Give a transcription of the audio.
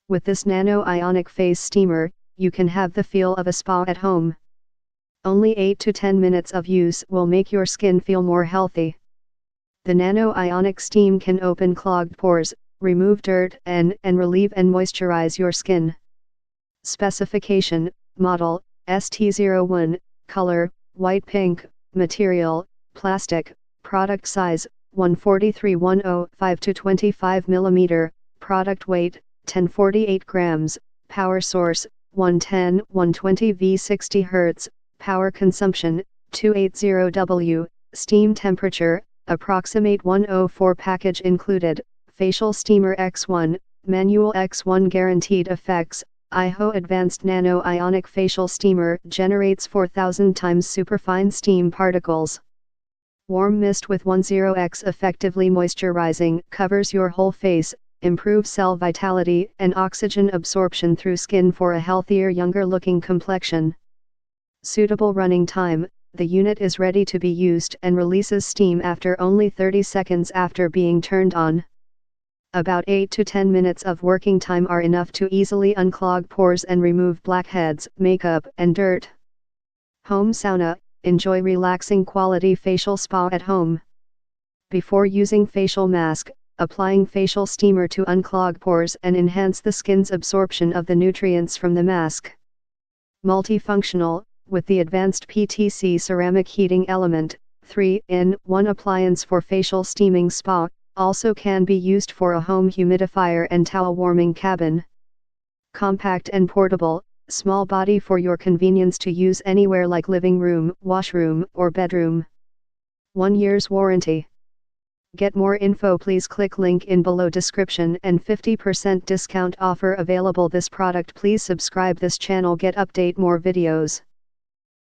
With this nano ionic phase steamer, you can have the feel of a spa at home. Only 8 to 10 minutes of use will make your skin feel more healthy. The nano ionic steam can open clogged pores, remove dirt and relieve and moisturize your skin. Specification, model, ST01, color, white pink, material, plastic, product size, 143-105 to 25 mm, product weight, 1048 grams, power source, 110-120 V 60 Hz, power consumption, 280 W, steam temperature, approximate 104 package included, facial steamer X1, manual X1 guaranteed effects, Aiho Advanced Nano Ionic Facial Steamer generates 4000 times superfine steam particles. Warm mist with 10x effectively moisturizing, covers your whole face, improves cell vitality and oxygen absorption through skin for a healthier, younger looking complexion. Suitable running time, the unit is ready to be used and releases steam after only 30 seconds after being turned on. About 8 to 10 minutes of working time are enough to easily unclog pores and remove blackheads, makeup and dirt. Home sauna, enjoy relaxing quality facial spa at home. Before using facial mask, applying facial steamer to unclog pores and enhance the skin's absorption of the nutrients from the mask. Multifunctional, with the advanced PTC ceramic heating element, 3-in-1 appliance for facial steaming spa, also can be used for a home humidifier and towel warming cabin. Compact and portable, small body for your convenience to use anywhere like living room, washroom, or bedroom. 1 year's warranty. Get more info, please click link in below description and 50% discount offer available this product. Please subscribe this channel, get update more videos.